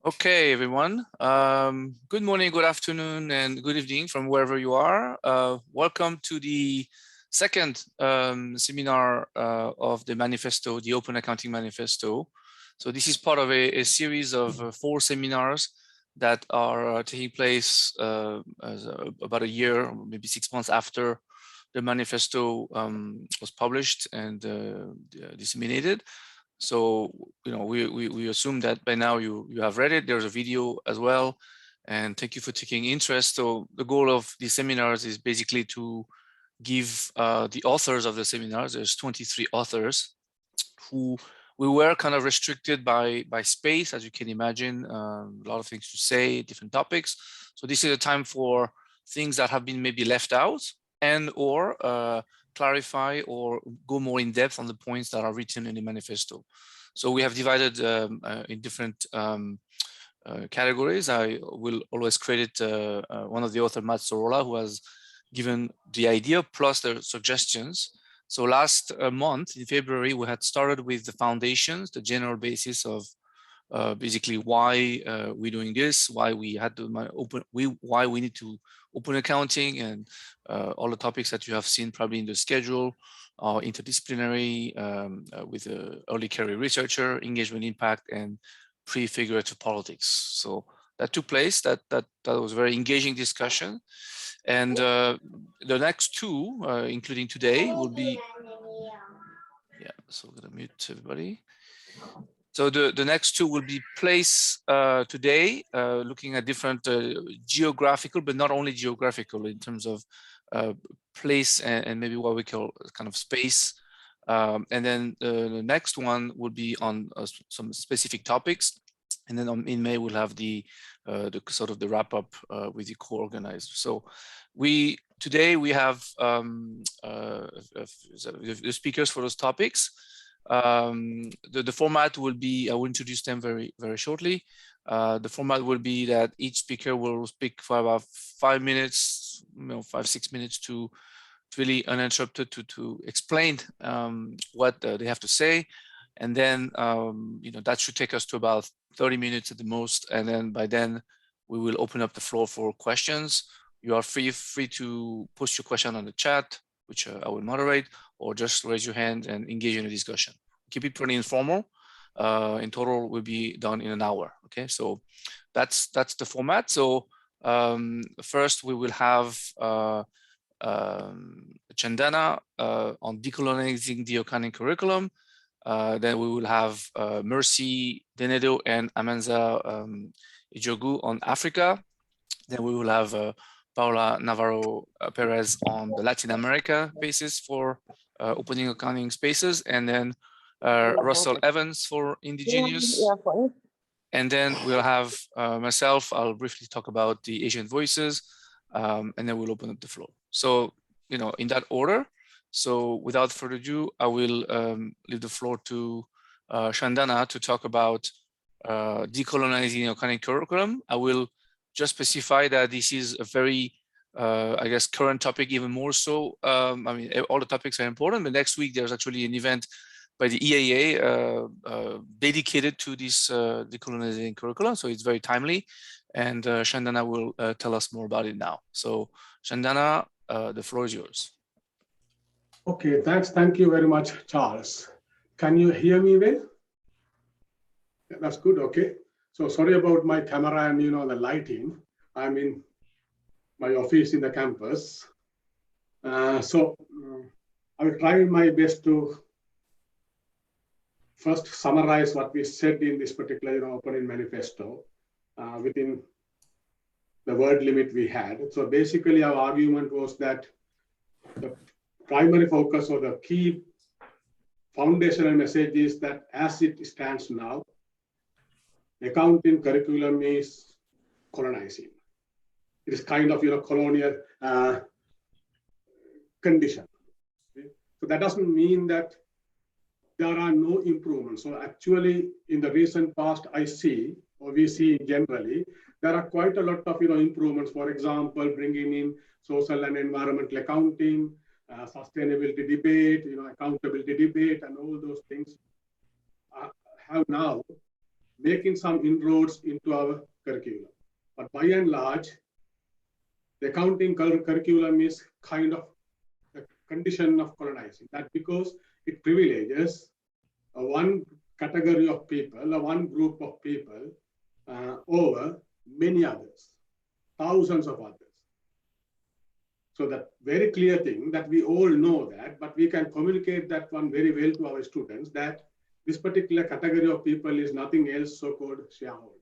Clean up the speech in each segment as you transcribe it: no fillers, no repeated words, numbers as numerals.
Okay, everyone. Good morning, good afternoon, and good evening from wherever you are. Welcome to the second seminar of the manifesto, the Open Accounting Manifesto. So this is part of a series of 4 seminars that are taking place about a year, or maybe 6 months after the manifesto was published and disseminated. So, we assume that by now you have read it. There's a video as well. And thank you for taking interest. So the goal of these seminars is basically to give the authors of the seminars, there's 23 authors, who we were kind of restricted by space, as you can imagine, a lot of things to say, different topics. So this is a time for things that have been maybe left out and or clarify or go more in depth on the points that are written in the manifesto. So we have divided in different categories. I will always credit one of the authors, Matt Sorolla, who has given the idea plus the suggestions. So last month in February, we had started with the foundations, the general basis of basically why we're doing this, why we had to why we need to open accounting, and all the topics that you have seen probably in the schedule, interdisciplinary with early career researcher, engagement impact, and prefigurative politics. So that took place. That was a very engaging discussion. And the next 2, including today, will be, so I'm gonna mute everybody. So the next 2 will be placed today, looking at different geographical, but not only geographical in terms of place and maybe what we call kind of space. And then the next one will be on some specific topics. And then in May, we'll have the sort of the wrap up with the co-organizer. So today we have the speakers for those topics. The format will be, I will introduce them very, very shortly. The format will be that each speaker will speak for about 5 minutes, 5-6 minutes to really uninterrupted to explain what they have to say. And then, that should take us to about 30 minutes at the most. And then by then we will open up the floor for questions. You are free to post your question on the chat, which I will moderate, or just raise your hand and engage in a discussion. Keep it pretty informal. In total, we'll be done in an hour. Okay, so that's the format. So first we will have Chandana on decolonizing the accounting curriculum. Then we will have Mercy Denedo and Amanza Ijogu on Africa. Then we will have Paula Navarro Perez on the Latin America basis for opening accounting spaces, and then Russell Evans for indigenous. And then we'll have myself. I'll briefly talk about the Asian voices, and then we'll open up the floor. So, in that order. So without further ado, I will leave the floor to Chandana to talk about decolonizing accounting curriculum. I will just specify that this is a very, I guess, current topic, even more so. I mean, all the topics are important, but next week there's actually an event by the EAA dedicated to this decolonizing curriculum. So it's very timely. And Chandana will tell us more about it now. So Chandana, the floor is yours. Okay, thanks. Thank you very much, Charles. Can you hear me well? Yeah, that's good. Okay. So sorry about my camera and the lighting. I'm in my office in the campus. So I will try my best to first summarize what we said in this particular opening manifesto within the word limit we had. So basically our argument was that the primary focus or the key foundational message is that as it stands now, accounting curriculum is colonizing. It is kind of colonial condition. Okay? So that doesn't mean that there are no improvements. So actually, in the recent past, I see, or we see generally, there are quite a lot of improvements. For example, bringing in social and environmental accounting, sustainability debate, accountability debate, and all those things have now making some inroads into our curriculum. But by and large, the accounting curriculum is kind of a condition of colonizing. That because it privileges one category of people, one group of people over many others, thousands of others. So that very clear thing that we all know that, but we can communicate that one very well to our students, that this particular category of people is nothing else so-called shareholders.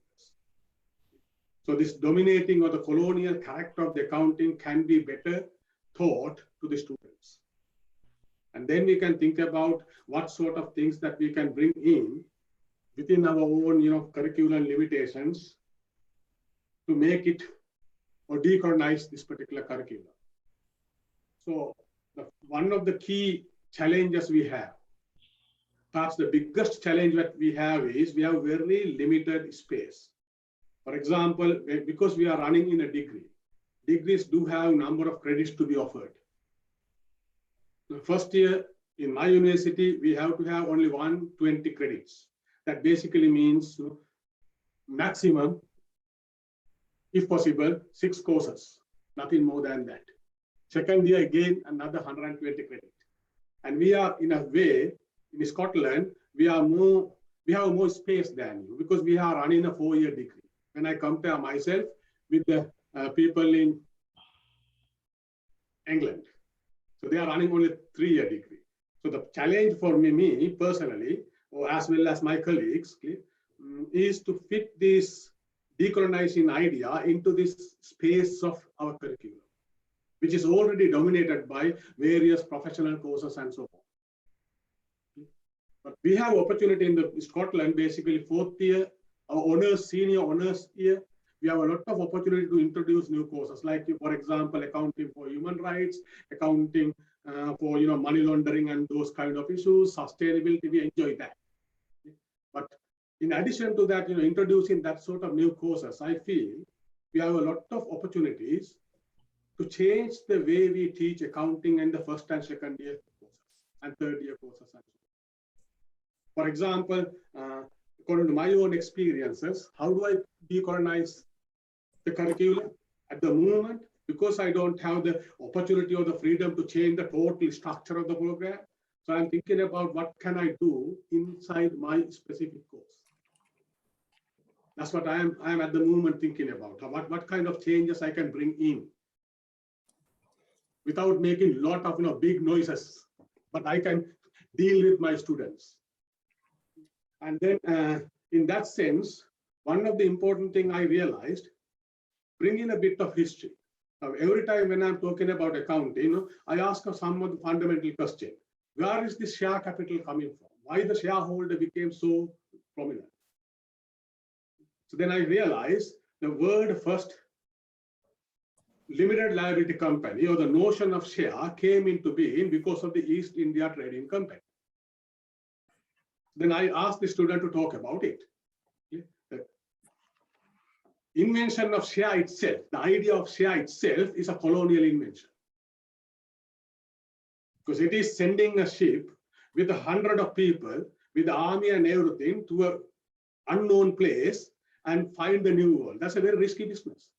So this dominating or the colonial character of the accounting can be better taught to the students. And then we can think about what sort of things that we can bring in within our own, curriculum limitations to make it or decolonize this particular curriculum. So one of the key challenges we have, perhaps the biggest challenge that we have is we have very limited space. For example, because we are running in a degree, degrees do have a number of credits to be offered. The first year in my university, we have to have only 120 credits. That basically means maximum, if possible, 6 courses, nothing more than that. Second year, again, another 120 credits. And we are, in a way, in Scotland, we have more space than you because we are running a 4-year degree. When I compare myself with the people in England, so they are running only a 3-year degree. So the challenge for me personally, or as well as my colleagues, is to fit this decolonizing idea into this space of our curriculum, which is already dominated by various professional courses and so on. But we have opportunity in Scotland, basically 4th year, our honors, senior honors year, we have a lot of opportunity to introduce new courses, like, for example, accounting for human rights, accounting for money laundering and those kind of issues, sustainability. We enjoy that. But in addition to that, introducing that sort of new courses, I feel we have a lot of opportunities to change the way we teach accounting in the 1st and 2nd year courses and 3rd year courses. For example, according to my own experiences, how do I decolonize the curriculum at the moment? Because I don't have the opportunity or the freedom to change the total structure of the program. So I'm thinking about what can I do inside my specific course. That's what I am at the moment thinking about. What kind of changes I can bring in without making a lot of big noises, but I can deal with my students. And then in that sense, one of the important things I realized, bring in a bit of history. Now, every time when I'm talking about accounting, I ask some of the fundamental question. Where is this share capital coming from? Why the shareholder became so prominent? So then I realized the word first limited liability company, or the notion of share, came into being because of the East India Trading Company. Then I asked the student to talk about it. The invention of share itself, the idea of share itself, is a colonial invention. Because it is sending a ship with 100 of people, with the army and everything, to an unknown place and find the new world. That's a very risky business.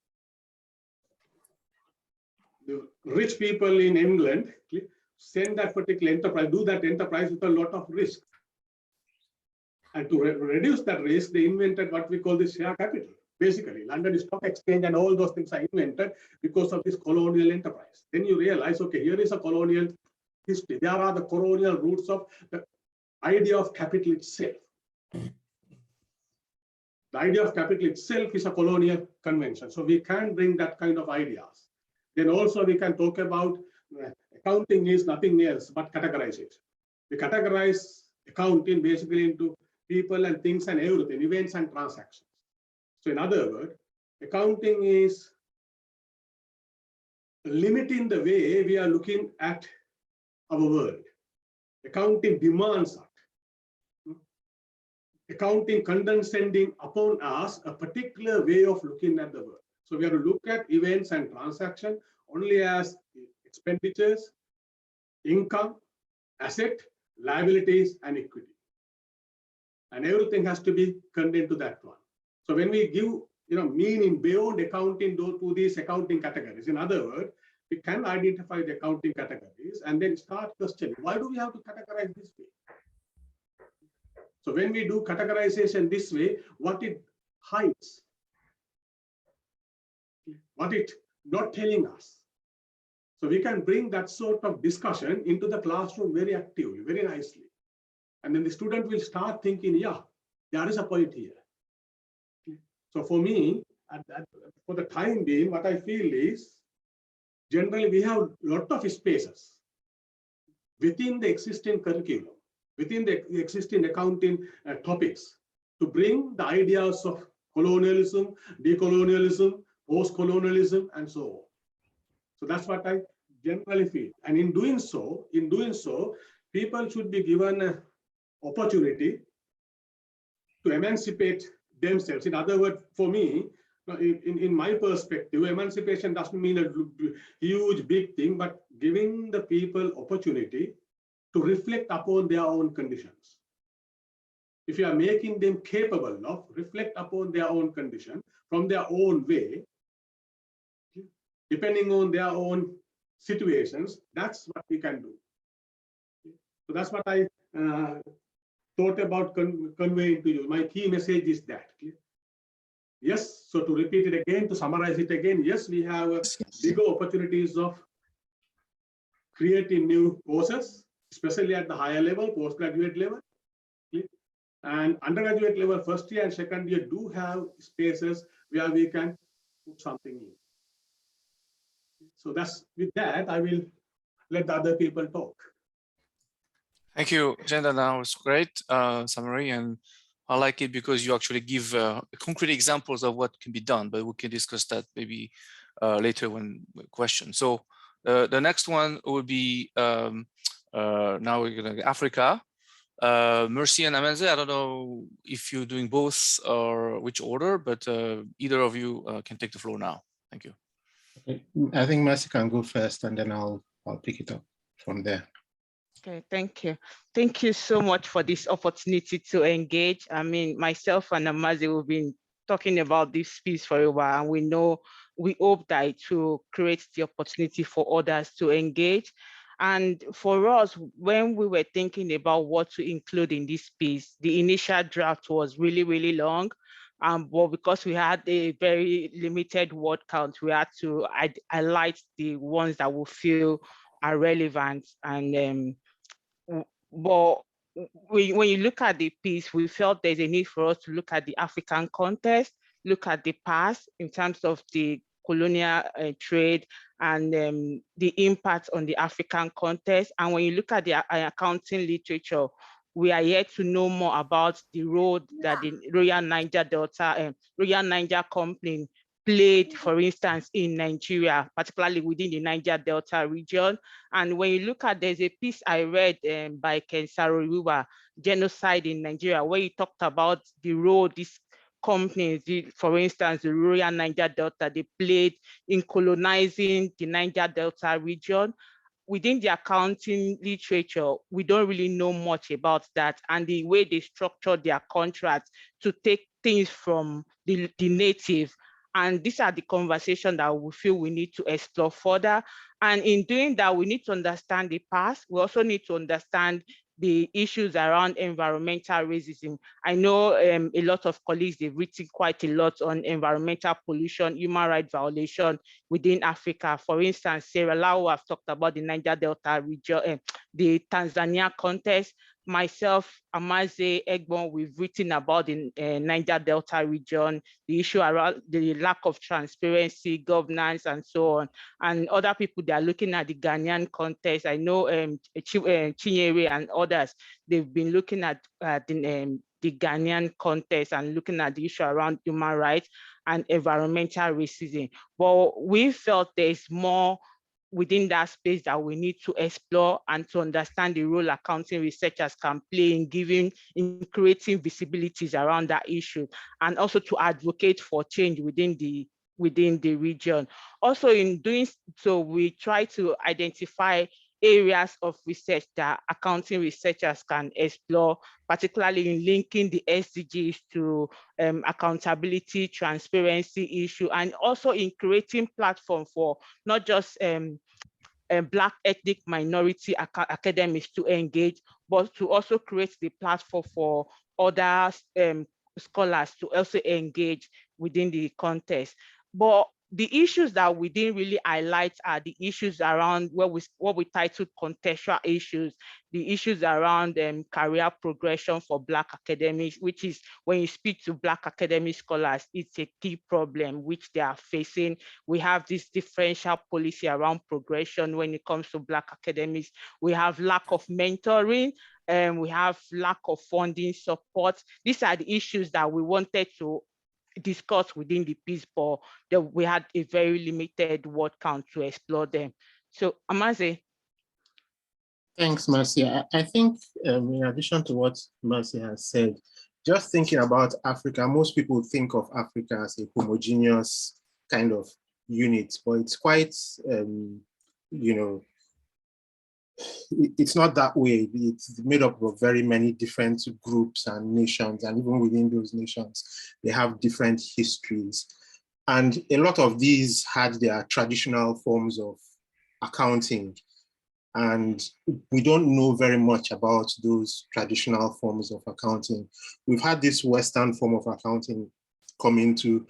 The rich people in England send that particular enterprise, do that enterprise with a lot of risk. And to reduce that risk, they invented what we call the share capital. Basically, London Stock Exchange and all those things are invented because of this colonial enterprise. Then you realize, okay, here is a colonial history. There are the colonial roots of the idea of capital itself. The idea of capital itself is a colonial convention. So we can bring that kind of ideas. Then also we can talk about accounting is nothing else but categorization. We categorize accounting basically into people and things and everything, events and transactions. So in other words, accounting is limiting the way we are looking at our world. Accounting demands that. Accounting condescending upon us a particular way of looking at the world. So we have to look at events and transactions only as expenditures, income, asset, liabilities, and equity. and everything has to be contained to that one. So when we give meaning beyond accounting to these accounting categories, in other words, we can identify the accounting categories and then start questioning, why do we have to categorize this way? So when we do categorization this way, what it hides, what it not telling us. So we can bring that sort of discussion into the classroom very actively, very nicely. And then the student will start thinking, yeah, there is a point here. So for me, for the time being, what I feel is, generally we have a lot of spaces within the existing curriculum, within the existing accounting topics, to bring the ideas of colonialism, decolonialism, post-colonialism, and so on. So that's what I generally feel. And in doing so, people should be given an opportunity to emancipate themselves. In other words, for me, in my perspective, emancipation doesn't mean a huge, big thing, but giving the people opportunity to reflect upon their own conditions. If you are making them capable of reflect upon their own condition from their own way, depending on their own situations, that's what we can do. So that's what I thought about conveying to you. My key message is that. Yes, so to repeat it again, to summarize it again, yes, we have bigger opportunities of creating new courses, especially at the higher level, postgraduate level. And undergraduate level, first year and second year do have spaces where we can put something in. So that's with that, I will let the other people talk. Thank you, Jenda. That was great summary, and I like it because you actually give concrete examples of what can be done, but we can discuss that maybe later when questions. So the next one will be now we're going to Africa. Mercy and Amanze, I don't know if you're doing both or which order, but either of you can take the floor now. Thank you. Okay. I think Mercy can go first, and then I'll pick it up from there. Okay, thank you. Thank you so much for this opportunity to engage. I mean, myself and Amaze, we've been talking about this piece for a while, and we hope that it will create the opportunity for others to engage. And for us, when we were thinking about what to include in this piece, the initial draft was really, really long. But because we had a very limited word count, we had to highlight the ones that we feel are relevant. And but when you look at the piece, we felt there's a need for us to look at the African context, look at the past in terms of the colonial trade and the impact on the African context. And when you look at the accounting literature, we are yet to know more about the role that the Royal Niger Delta, Royal Niger Company played, for instance, in Nigeria, particularly within the Niger Delta region. And when you look at, there's a piece I read by Ken Saro-Wiwa, Genocide in Nigeria, where he talked about the role these companies, for instance, the Royal Niger Delta, they played in colonizing the Niger Delta region. Within the accounting literature, we don't really know much about that, and the way they structure their contracts to take things from the native. And these are the conversations that we feel we need to explore further. And in doing that, we need to understand the past. We also need to understand the issues around environmental racism. I know a lot of colleagues, they've written quite a lot on environmental pollution, human rights violation within Africa. For instance, Sarah Lau have talked about the Niger Delta region, the Tanzania context. Myself, Amaze, Egbon, we've written about the Niger Delta region, the issue around the lack of transparency, governance, and so on. And other people, they are looking at the Ghanaian context. I know Chinyere and others, they've been looking at the Ghanaian context and looking at the issue around human rights and environmental racism. But we felt there's more within that space that we need to explore and to understand the role accounting researchers can play in creating visibilities around that issue, and also to advocate for change within the region. Also, in doing so, we try to identify areas of research that accounting researchers can explore, particularly in linking the SDGs to accountability, transparency issue, and also in creating platform for not just Black ethnic minority academics to engage, but to also create the platform for other scholars to also engage within the context. But the issues that we didn't really highlight are the issues around what we titled contextual issues, the issues around career progression for Black academics, which is when you speak to Black academic scholars, it's a key problem which they are facing. We have this differential policy around progression when it comes to Black academics. We have lack of mentoring, and we have lack of funding support. These are the issues that we wanted to discuss within the piece, but we had a very limited word count to explore them. So Amaze. Thanks, Mercy. I think in addition to what Mercy has said, just thinking about Africa, most people think of Africa as a homogeneous kind of unit, but it's quite, you know, it's not that way. It's made up of very many different groups and nations, and even within those nations, they have different histories. And a lot of these had their traditional forms of accounting, and we don't know very much about those traditional forms of accounting. We've had this Western form of accounting come into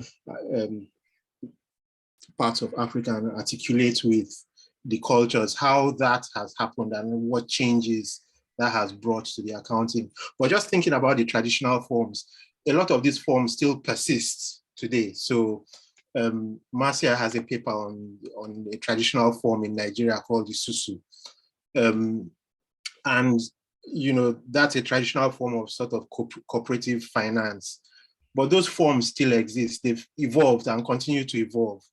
parts of Africa and articulate with the cultures, how that has happened and what changes that has brought to the accounting. But just thinking about the traditional forms, a lot of these forms still persist today. So Marcia has a paper on a traditional form in Nigeria called the Susu. And you know, that's a traditional form of sort of cooperative finance. But those forms still exist. They've evolved and continue to evolve.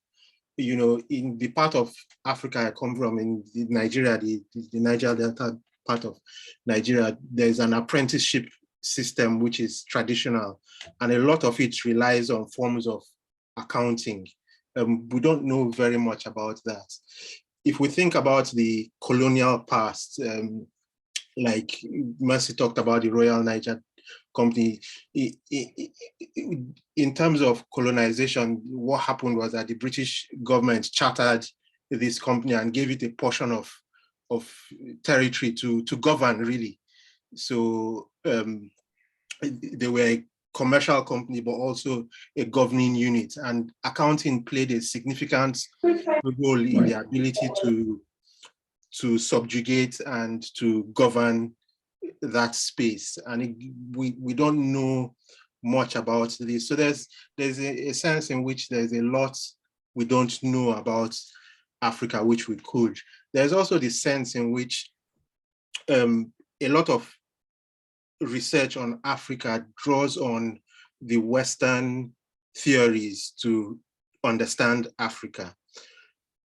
You know, in the part of Africa I come from, in Nigeria, the Niger Delta part of Nigeria, there's an apprenticeship system which is traditional, and a lot of it relies on forms of accounting. We don't know very much about that. If we think about the colonial past, like Mercy talked about the Royal Niger Company, in terms of colonization, what happened was that the British government chartered this company and gave it a portion of territory to govern, really. So they were a commercial company, but also a governing unit, and accounting played a significant role in the ability to subjugate and to govern that space. And we don't know much about this. So there's a sense in which there's a lot we don't know about Africa, which we could. There's also the sense in which a lot of research on Africa draws on the Western theories to understand Africa.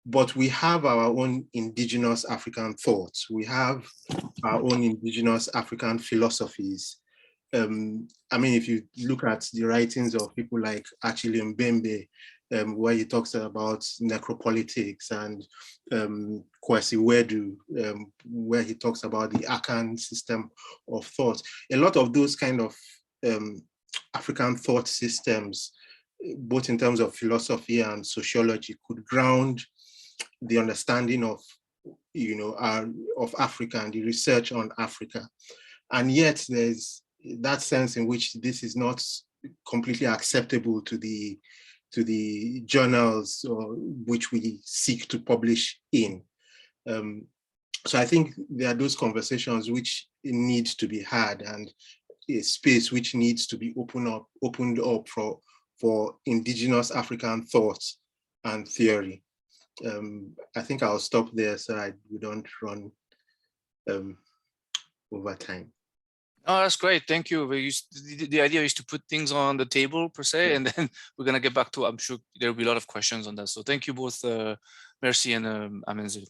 But we have our own indigenous African thoughts. We have our own indigenous African philosophies. I mean, if you look at the writings of people like Achille Mbembe, where he talks about necropolitics, and Kwesi Wedu, where he talks about the Akan system of thought. A lot of those kind of African thought systems, both in terms of philosophy and sociology, could ground the understanding of, you know, of Africa and the research on Africa. And yet there's that sense in which this is not completely acceptable to the journals which we seek to publish in. So I think there are those conversations which need to be had, and a space which needs to be opened up for indigenous African thought and theory. I think I'll stop there so we don't run over time. Oh, that's great. Thank you. The idea is to put things on the table per se, and then we're going to get back to, I'm sure there'll be a lot of questions on that. So thank you both, Mercy and Amenzi.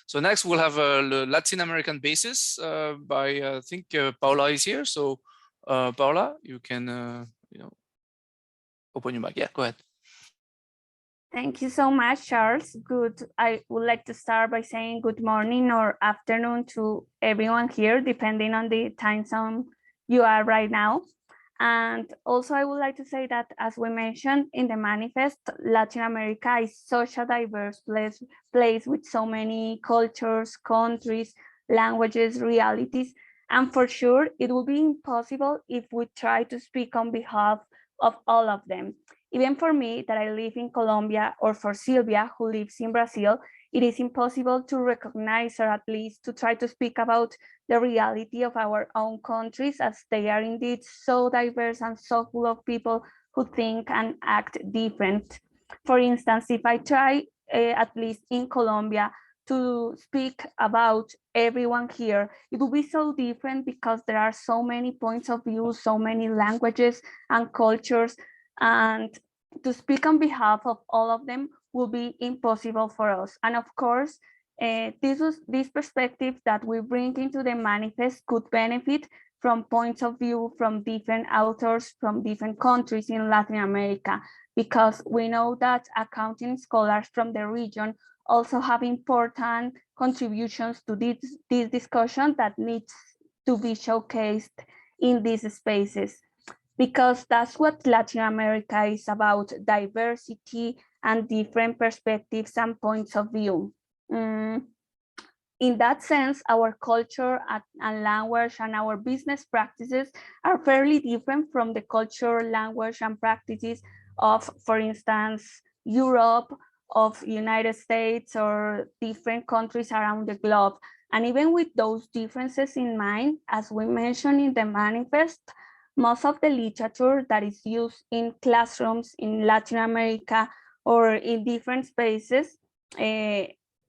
So next we'll have a Latin American basis by, I think Paula is here. So Paula, you can, you know, open your mic. Yeah, go ahead. Thank you so much, Charles. I would like to start by saying good morning or afternoon to everyone here, depending on the time zone you are right now. And also I would like to say that, as we mentioned in the manifest, Latin America is such a diverse place with so many cultures, countries, languages, realities. And for sure, it will be impossible if we try to speak on behalf of all of them. Even for me, that I live in Colombia, or for Silvia, who lives in Brazil, it is impossible to recognize, or at least to try to speak about the reality of our own countries, as they are indeed so diverse and so full of people who think and act different. For instance, if I try, at least in Colombia, to speak about everyone here, it will be so different because there are so many points of view, so many languages and cultures, and to speak on behalf of all of them will be impossible for us. And of course, this perspective that we bring into the manifest could benefit from points of view from different authors from different countries in Latin America, because we know that accounting scholars from the region also have important contributions to this discussion that needs to be showcased in these spaces, because that's what Latin America is about: diversity and different perspectives and points of view. In that sense, our culture and language and our business practices are fairly different from the culture, language, and practices of, for instance, Europe, of United States, or different countries around the globe. And even with those differences in mind, as we mentioned in the manifest, most of the literature that is used in classrooms in Latin America or in different spaces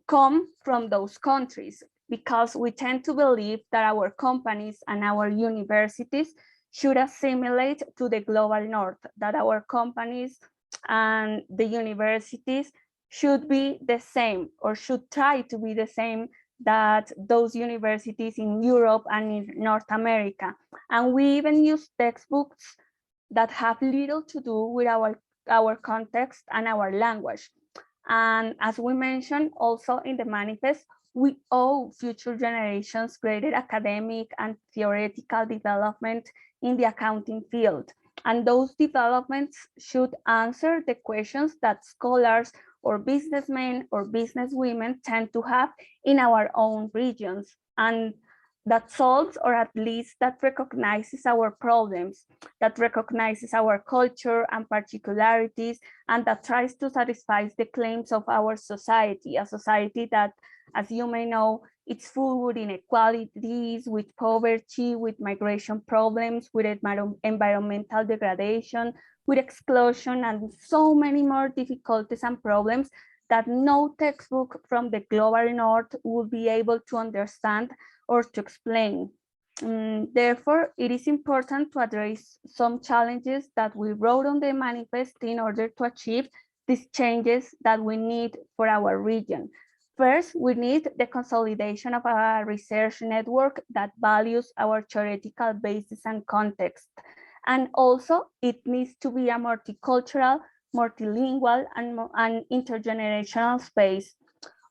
come from those countries, because we tend to believe that our companies and our universities should assimilate to the global north, that our companies and the universities should be the same, or should try to be the same, that those universities in Europe and in North America. And we even use textbooks that have little to do with our context and our language. And as we mentioned also in the manifest, we owe future generations greater academic and theoretical development in the accounting field. And those developments should answer the questions that scholars or businessmen or businesswomen tend to have in our own regions, and that solves, or at least that recognizes our problems, that recognizes our culture and particularities, and that tries to satisfy the claims of our society, a society that, as you may know, it's full with inequalities, with poverty, with migration problems, with environmental degradation, with exclusion, and so many more difficulties and problems that no textbook from the global north will be able to understand or to explain. Therefore, it is important to address some challenges that we wrote on the manifest in order to achieve these changes that we need for our region. First, we need the consolidation of a research network that values our theoretical basis and context. And also, it needs to be a multicultural, multilingual, and intergenerational space.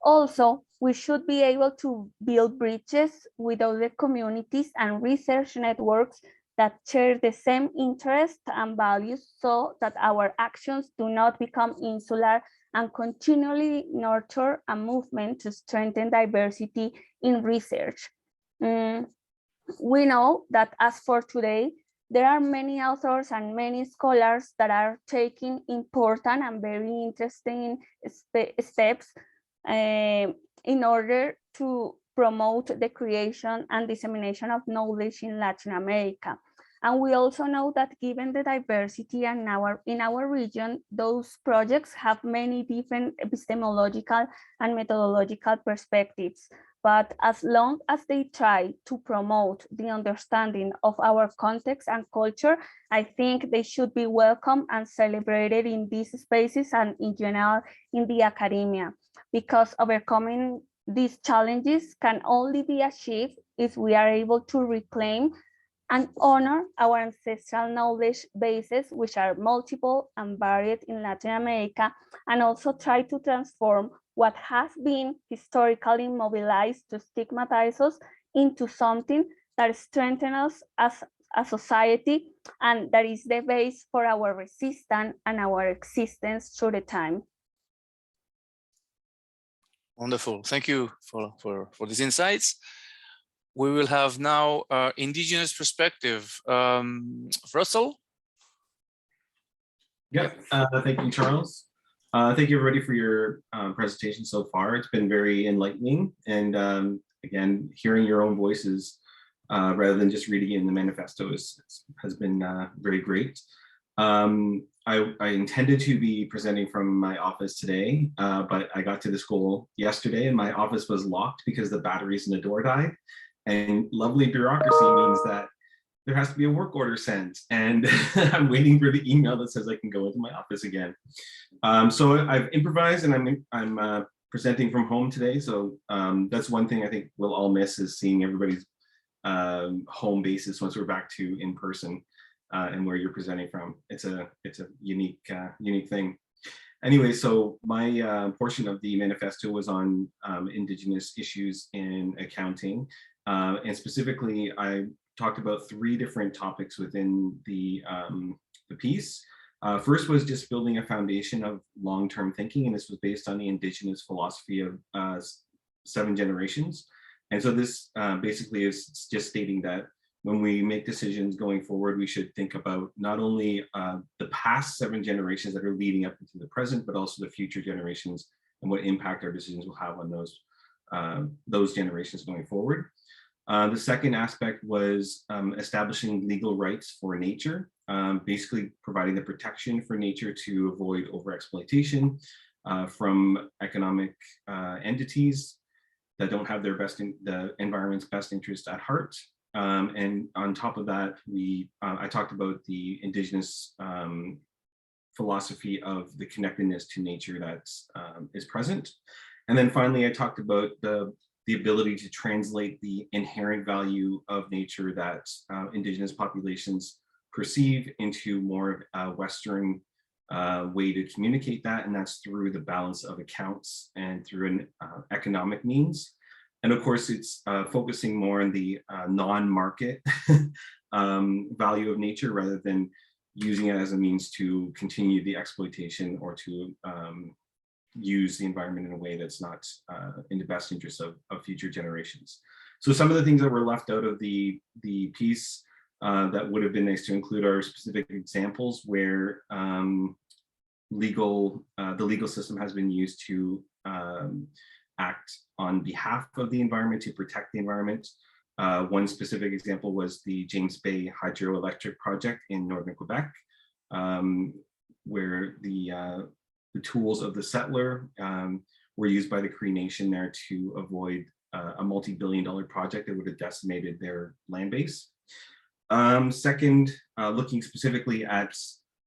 Also, we should be able to build bridges with other communities and research networks that share the same interests and values, so that our actions do not become insular, and continually nurture a movement to strengthen diversity in research. We know that as for today, there are many authors and many scholars that are taking important and very interesting steps in order to promote the creation and dissemination of knowledge in Latin America. And we also know that given the diversity in our region, those projects have many different epistemological and methodological perspectives. But as long as they try to promote the understanding of our context and culture, I think they should be welcome and celebrated in these spaces and in general in the academia, because overcoming these challenges can only be achieved if we are able to reclaim and honor our ancestral knowledge bases, which are multiple and varied in Latin America, and also try to transform what has been historically mobilized to stigmatize us into something that strengthens us as a society, and that is the base for our resistance and our existence through the time. Wonderful. Thank you for these insights. We will have now indigenous perspective. Russell? Yeah, thank you, Charles. Thank you, everybody, for your presentation so far. It's been very enlightening. And again, hearing your own voices rather than just reading it in the manifesto has been very great. I intended to be presenting from my office today, but I got to the school yesterday and my office was locked because the batteries in the door died. And lovely bureaucracy means that there has to be a work order sent, and I'm waiting for the email that says I can go into my office again. So I've improvised and I'm presenting from home today. So that's one thing I think we'll all miss, is seeing everybody's home bases once we're back to in person and where you're presenting from. It's a unique thing. Anyway, so my portion of the manifesto was on indigenous issues in accounting. And specifically, I talked about 3 different topics within the piece. First was just building a foundation of long-term thinking, and this was based on the indigenous philosophy of 7 generations. And so this basically is just stating that when we make decisions going forward, we should think about not only the past 7 generations that are leading up into the present, but also the future generations and what impact our decisions will have on those generations going forward. The second aspect was establishing legal rights for nature, basically providing the protection for nature to avoid overexploitation from economic entities that don't have the environment's best interest at heart. And on top of that, I talked about the indigenous philosophy of the connectedness to nature that is present. And then finally, I talked about the ability to translate the inherent value of nature that indigenous populations perceive into more of a Western way to communicate that, and that's through the balance of accounts and through an economic means. And of course, it's focusing more on the non-market value of nature rather than using it as a means to continue the exploitation or to use the environment in a way that's not in the best interest of future generations. So some of the things that were left out of the piece that would have been nice to include are specific examples where the legal system has been used to act on behalf of the environment to protect the environment. One specific example was the James Bay hydroelectric project in northern Quebec, where the tools of the settler were used by the Cree Nation there to avoid a multi-billion-dollar project that would have decimated their land base. Second, looking specifically at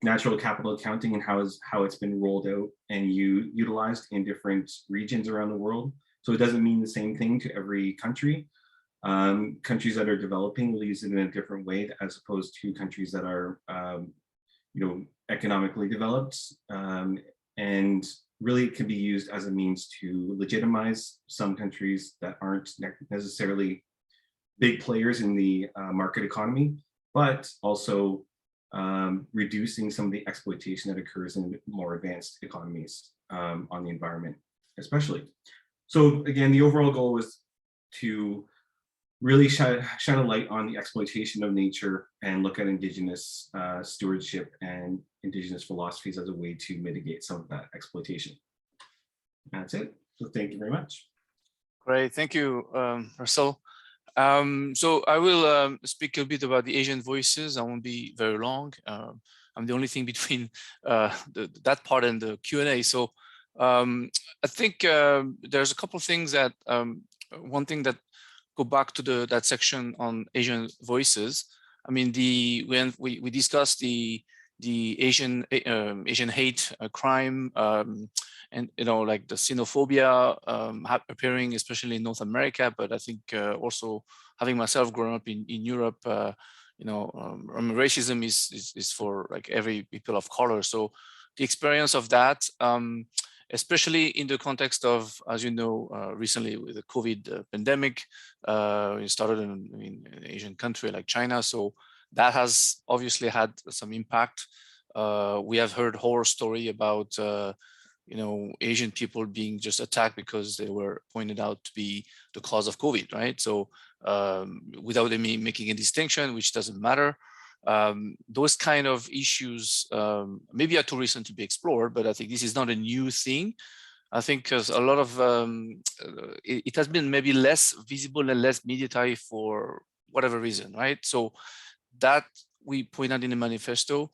natural capital accounting and how it's been rolled out and utilized in different regions around the world. So it doesn't mean the same thing to every country. Countries that are developing will use it in a different way as opposed to countries that are economically developed. And really it can be used as a means to legitimize some countries that aren't necessarily big players in the market economy, but also reducing some of the exploitation that occurs in more advanced economies on the environment, especially. So again, the overall goal was to really shine a light on the exploitation of nature and look at indigenous stewardship and indigenous philosophies as a way to mitigate some of that exploitation. That's it. So thank you very much. Great, thank you, Russell. So I will speak a bit about the Asian voices. I won't be very long. I'm the only thing between that part and the Q&A. So I think there's a couple of things that, one thing that go back to that section on Asian voices. I mean, when we discussed the Asian hate crime, and like the xenophobia appearing especially in North America, but I think also having myself grown up in Europe, racism is for like every people of color. So the experience of that, especially in the context of, as you know, recently with the COVID pandemic, it started in an Asian country like China. So that has obviously had some impact. We have heard horror story about, Asian people being just attacked because they were pointed out to be the cause of COVID, right? So without them making a distinction, which doesn't matter. Those kind of issues maybe are too recent to be explored, but I think this is not a new thing. I think because a lot of it has been maybe less visible and less mediatized for whatever reason, right? So that we point out in the manifesto.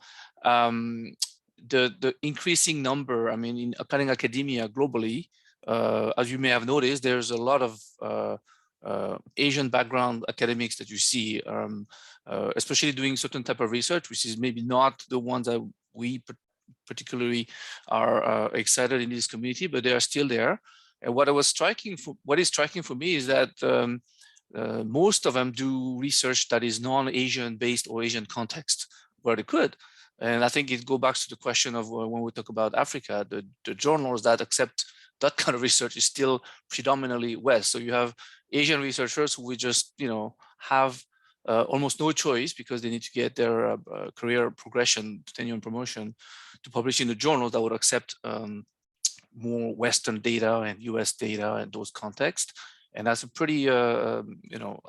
The increasing number, I mean, in academia globally, as you may have noticed, there's a lot of Asian background academics that you see, especially doing certain type of research, which is maybe not the ones that we particularly are excited in this community, but they are still there. And what is striking for me is that most of them do research that is non-Asian based or Asian context where they could. And I think it goes back to the question of when we talk about Africa, the journals that accept that kind of research is still predominantly West. So you have Asian researchers who we just, have almost no choice because they need to get their career progression, tenure and promotion to publish in the journals that would accept more Western data and US data and those contexts. And that's a pretty, I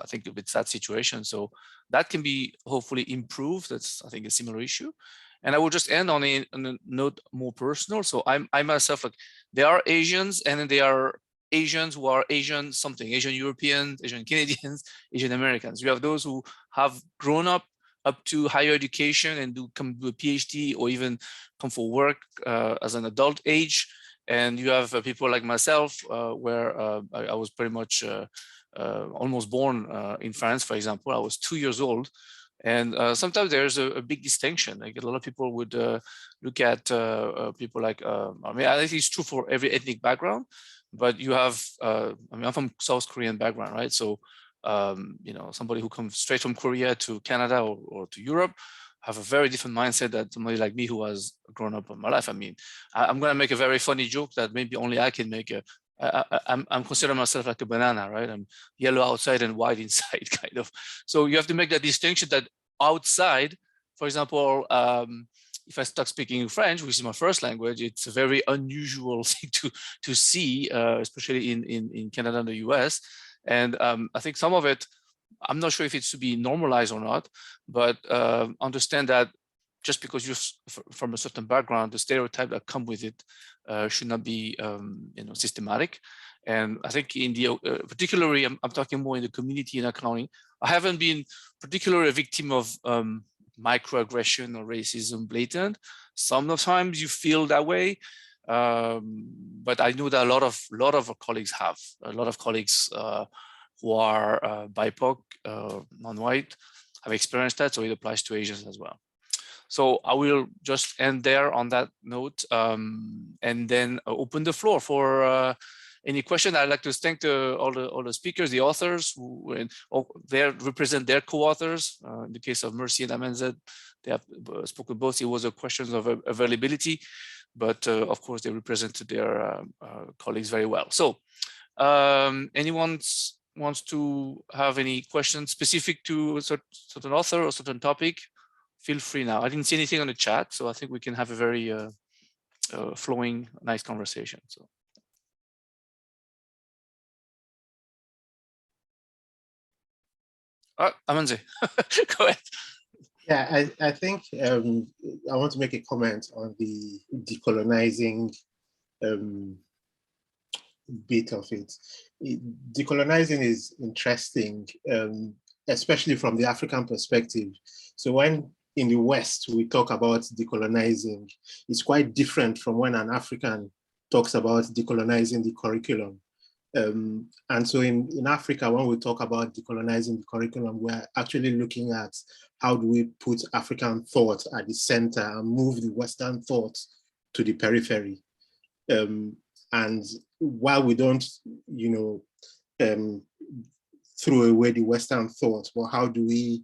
think it's that situation. So that can be hopefully improved. That's, I think, a similar issue. And I will just end on a note more personal. So I myself, like, there are Asians and then there are Asians who are Asian something, Asian Europeans, Asian Canadians, Asian Americans. You have those who have grown up to higher education and come do a PhD or even come for work as an adult age. And you have people like myself, where I was pretty much almost born in France, for example. I was 2 years old. And sometimes there's a big distinction. Like a lot of people would look at people like, I think it's true for every ethnic background, but you have, I'm from South Korean background, right? So, somebody who comes straight from Korea to Canada or to Europe have a very different mindset than somebody like me who has grown up in my life. I mean, I'm going to make a very funny joke that maybe only I can make. I'm considering myself like a banana, right? I'm yellow outside and white inside, kind of. So you have to make that distinction that outside, for example, if I start speaking French, which is my first language, it's a very unusual thing to see, especially in Canada and the US. And I think some of it, I'm not sure if it's to be normalized or not, but understand that just because you're from a certain background, the stereotype that come with it should not be systematic. And I think in the particularly, I'm talking more in the community and accounting. I haven't been particularly a victim of microaggression or racism blatant. Sometimes you feel that way, but I know that a lot of our colleagues have. A lot of colleagues who are BIPOC, non-white, have experienced that, so it applies to Asians as well. So I will just end there on that note, and then open the floor for any question. I'd like to thank all the speakers, the authors who they represent their co-authors. In the case of Mercy and Amenzed, they have spoken both. It was a question of availability, but of course they represented their colleagues very well. So anyone wants to have any questions specific to a certain author or certain topic, feel free now. I didn't see anything on the chat, so I think we can have a very flowing, nice conversation. So. Amanze, go ahead. Yeah, I think I want to make a comment on the decolonizing bit of it. Decolonizing is interesting, especially from the African perspective. So when in the West we talk about decolonizing, it's quite different from when an African talks about decolonizing the curriculum. And so in Africa, when we talk about decolonizing the curriculum, we're actually looking at how do we put African thought at the center and move the Western thought to the periphery. And while we don't, throw away the Western thought, well, how do we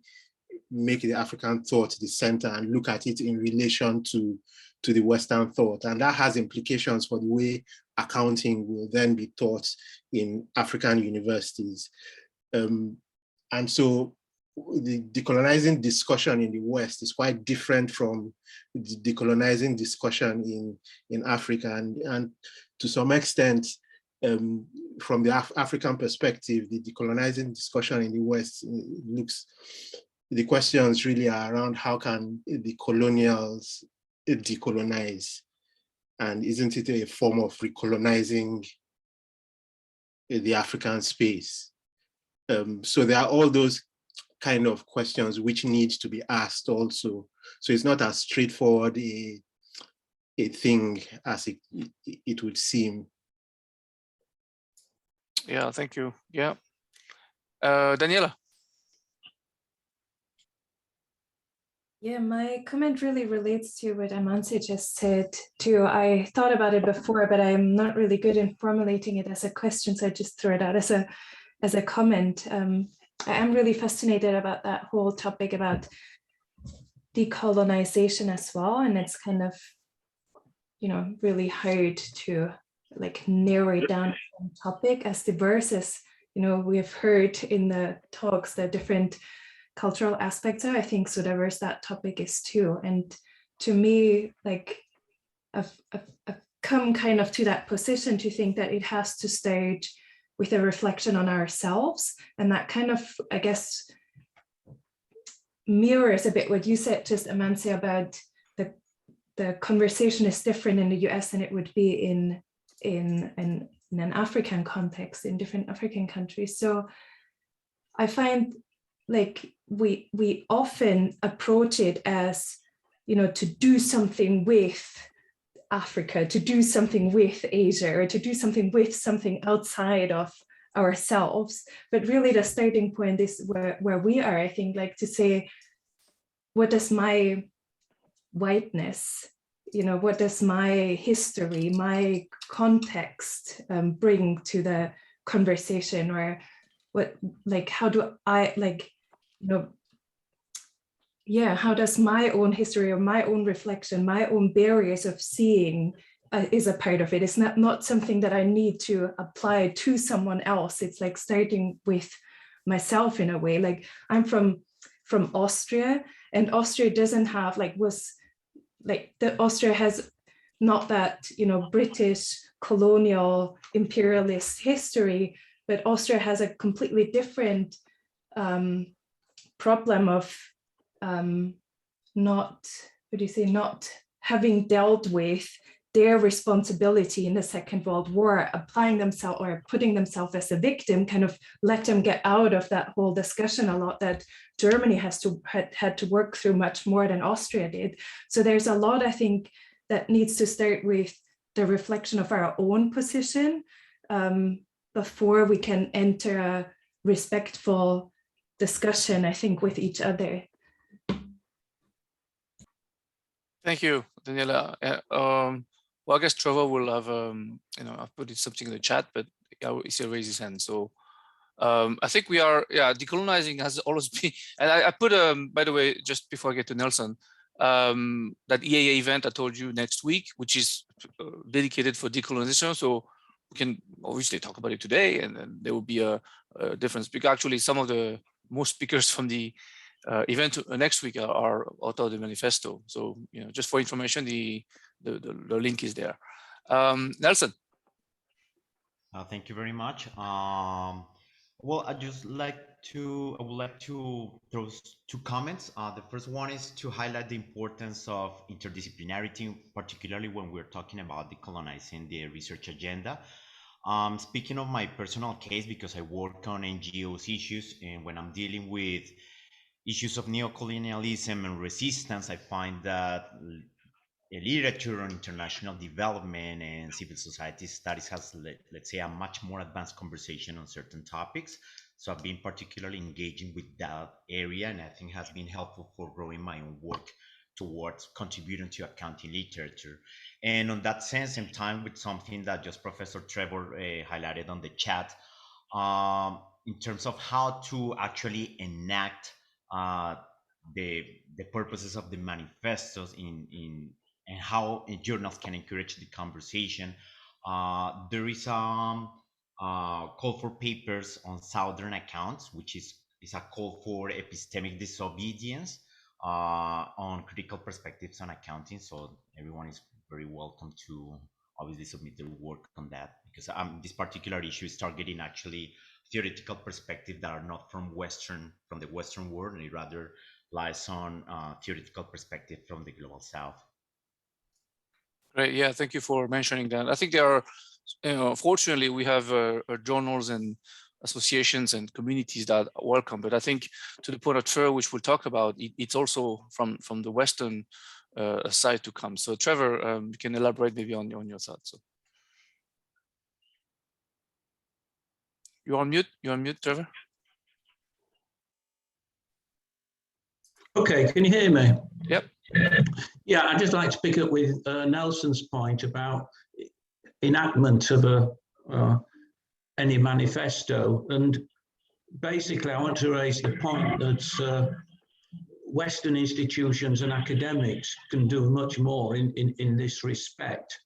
make the African thought the center and look at it in relation to the Western thought. And that has implications for the way accounting will then be taught in African universities. And so the decolonizing discussion in the West is quite different from the decolonizing discussion in Africa. And to some extent, from the African perspective, the decolonizing discussion in the West the questions really are around how can the colonials decolonize? And isn't it a form of recolonizing the African space? So there are all those kind of questions which need to be asked also. So it's not as straightforward a thing as it would seem. Yeah, thank you. Yeah. Daniela. Yeah, my comment really relates to what Amanse just said too. I thought about it before, but I'm not really good in formulating it as a question, so I just throw it out as a comment. I am really fascinated about that whole topic about decolonization as well, and it's kind of, you know, really hard to like narrow it down to one topic as diverse as, you know, we have heard in the talks the different cultural aspects are. I think so diverse that topic is too. And to me, like I've come kind of to that position to think that it has to start with a reflection on ourselves. And that kind of, I guess, mirrors a bit what you said just, Amanse, about the conversation is different in the US than it would be in an African context, in different African countries. So I find like we often approach it as, you know, to do something with Africa, to do something with Asia, or to do something with something outside of ourselves. But really the starting point is where we are, I think, like to say, what does my whiteness, you know, what does my history, my context bring to the conversation? Or what, like, how do I, like, you know, yeah, how does my own history or my own reflection, my own barriers of seeing is a part of it. It's not something that I need to apply to someone else. It's like starting with myself in a way. Like I'm from Austria, and Austria doesn't have Austria has not that, you know, British colonial imperialist history, but Austria has a completely different problem of not having dealt with their responsibility in the Second World War, applying themselves or putting themselves as a victim, kind of let them get out of that whole discussion a lot that Germany had to work through much more than Austria did. So there's a lot, I think, that needs to start with the reflection of our own position before we can enter a respectful discussion, I think, with each other. Thank you, Daniela. Well, I guess Trevor will have, you know, I've put something in the chat, but he still raised his hand. So I think we are, yeah, decolonizing has always been, and I put, by the way, just before I get to Nelson, that EAA event I told you next week, which is dedicated for decolonization. So we can obviously talk about it today, and then there will be a difference, because actually some of the most speakers from the event next week are out of the manifesto. So, you know, just for information, the link is there. Nelson. Thank you very much. Well, I would like to throw two comments. The first one is to highlight the importance of interdisciplinarity, particularly when we're talking about decolonizing the research agenda. Speaking of my personal case, because I work on NGOs issues, and when I'm dealing with issues of neocolonialism and resistance, I find that literature on international development and civil society studies has, let's say, a much more advanced conversation on certain topics. So I've been particularly engaging with that area, and I think has been helpful for growing my own work towards contributing to accounting literature. And on that sense, in time with something that just Professor Trevor highlighted on the chat, in terms of how to actually enact the purposes of the manifestos and how journals can encourage the conversation. There is call for papers on Southern accounts, which is a call for epistemic disobedience on critical perspectives on accounting. So everyone is very welcome to obviously submit their work on that, because this particular issue is targeting actually theoretical perspectives that are not from the Western world, and it rather lies on theoretical perspective from the global South. Great. Yeah, thank you for mentioning that. I think there are, fortunately, we have journals and associations and communities that welcome. But I think to the point of Trevor, which we'll talk about, it's also from the Western side to come. So Trevor, you can elaborate maybe on your side. So you're on mute. You're on mute, Trevor. Okay, can you hear me? Yep. Yeah, I'd just like to pick up with Nelson's point about enactment of any manifesto. And basically, I want to raise the point that Western institutions and academics can do much more in this respect.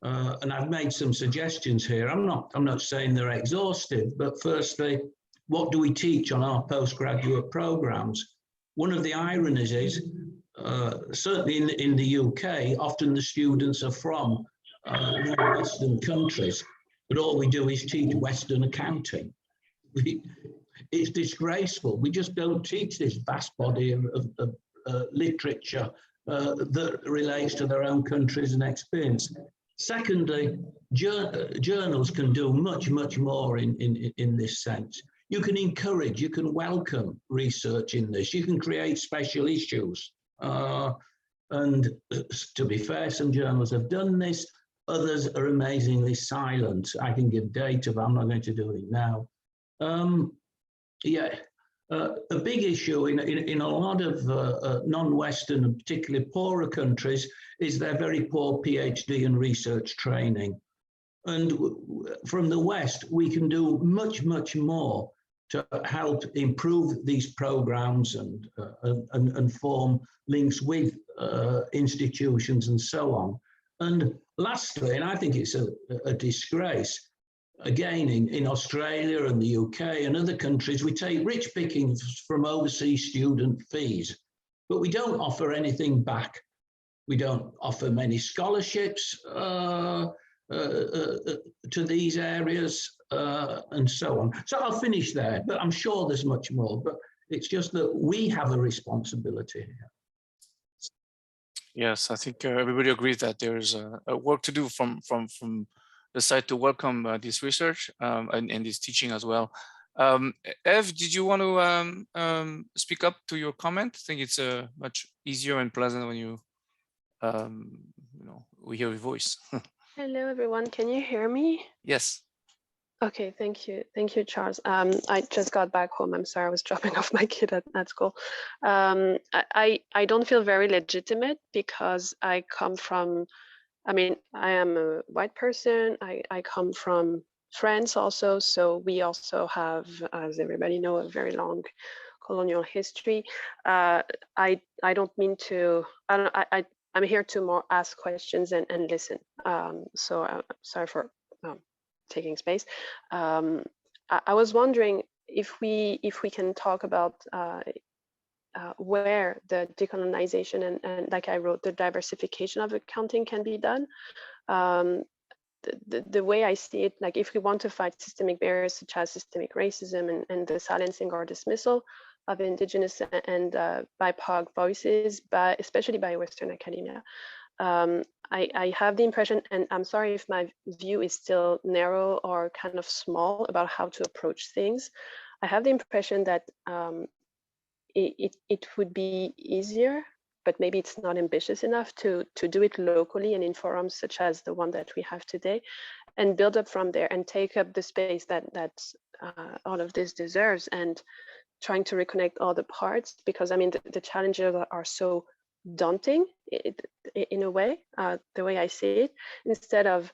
And I've made some suggestions here. I'm not saying they're exhaustive, but firstly, what do we teach on our postgraduate programs? One of the ironies is, certainly in the UK, often the students are from Western countries, but all we do is teach Western accounting. It's disgraceful. We just don't teach this vast body of literature that relates to their own countries and experience. Secondly, journals can do much more in this sense. You can encourage, you can welcome research in this. You can create special issues. And to be fair, some journals have done this. Others are amazingly silent. I can give data, but I'm not going to do it now. A big issue in a lot of non-Western and particularly poorer countries is their very poor PhD and research training. And from the West, we can do much more to help improve these programs and form links with institutions and so on. And lastly, and I think it's a disgrace, again, in Australia and the UK and other countries, we take rich pickings from overseas student fees, but we don't offer anything back. We don't offer many scholarships to these areas and so on. So I'll finish there, but I'm sure there's much more, but it's just that we have a responsibility here. Yes, I think everybody agrees that there's a work to do from the side to welcome this research and this teaching as well. Ev, did you want to speak up to your comment? I think it's much easier and pleasant when you, we hear your voice. Hello, everyone. Can you hear me? Yes. Okay, thank you. Thank you, Charles. I just got back home. I'm sorry, I was dropping off my kid at school. I don't feel very legitimate because I come from, I am a white person. I come from France also. So we also have, as everybody know, a very long colonial history. I don't mean to, I'm here to more ask questions and listen. So I'm sorry for taking space. I was wondering if we can talk about where the decolonization and like I wrote, the diversification of accounting can be done. The way I see it, like if we want to fight systemic barriers such as systemic racism and the silencing or dismissal of indigenous and BIPOC voices, especially by Western academia, I have the impression, and I'm sorry if my view is still narrow or kind of small about how to approach things. I have the impression that it would be easier, but maybe it's not ambitious enough to do it locally and in forums such as the one that we have today, and build up from there and take up the space that all of this deserves, and trying to reconnect all the parts, because the challenges are so daunting in a way, the way I see it, instead of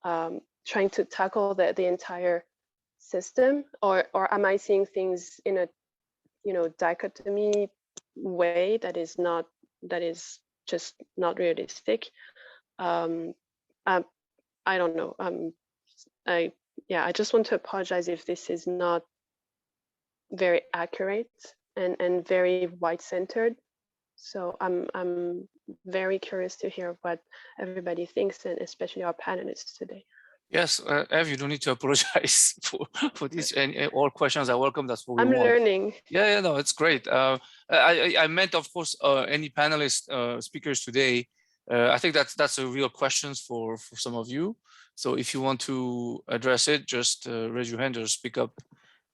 trying to tackle the entire system, or am I seeing things in a dichotomy way that is just not realistic. I don't know. I just want to apologize if this is not very accurate and very white-centered. So I'm very curious to hear what everybody thinks, and especially our panelists today. Yes, Ev, you don't need to apologize for this. And all questions are welcome. That's what we want. I'm learning. Yeah, no, it's great. I meant, of course, any panelist speakers today. I think that's a real questions for some of you. So if you want to address it, just raise your hand or speak up.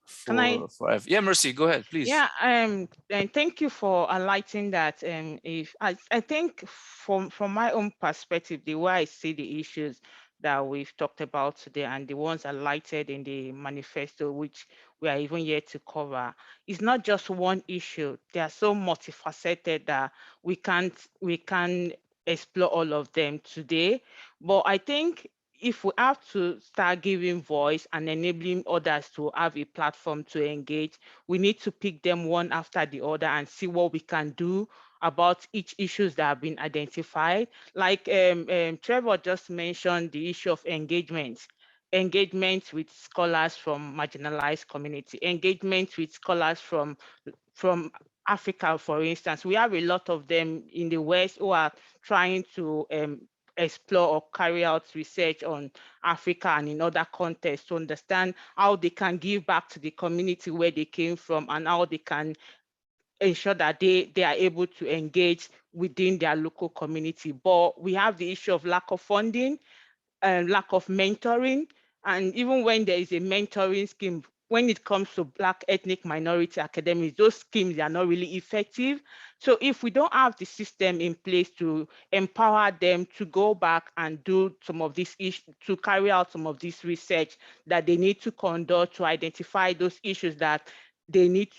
For Ev. Yeah, Mercy, go ahead, please. Yeah, and thank you for highlighting that. If I think from my own perspective, the way I see the issues that we've talked about today and the ones highlighted in the manifesto, which we are even yet to cover, is not just one issue. They are so multifaceted that we can't explore all of them today. But I think if we have to start giving voice and enabling others to have a platform to engage, we need to pick them one after the other and see what we can do about each issues that have been identified. Like Trevor just mentioned the issue of engagement with scholars from marginalized community, engagement with scholars from Africa, for instance. We have a lot of them in the West who are trying to explore or carry out research on Africa and in other contexts to understand how they can give back to the community where they came from and how they can ensure that they are able to engage within their local community. But we have the issue of lack of funding and lack of mentoring. And even when there is a mentoring scheme, when it comes to Black ethnic minority academics, those schemes are not really effective. So if we don't have the system in place to empower them to go back and do some of these issues, to carry out some of this research that they need to conduct to identify those issues that they need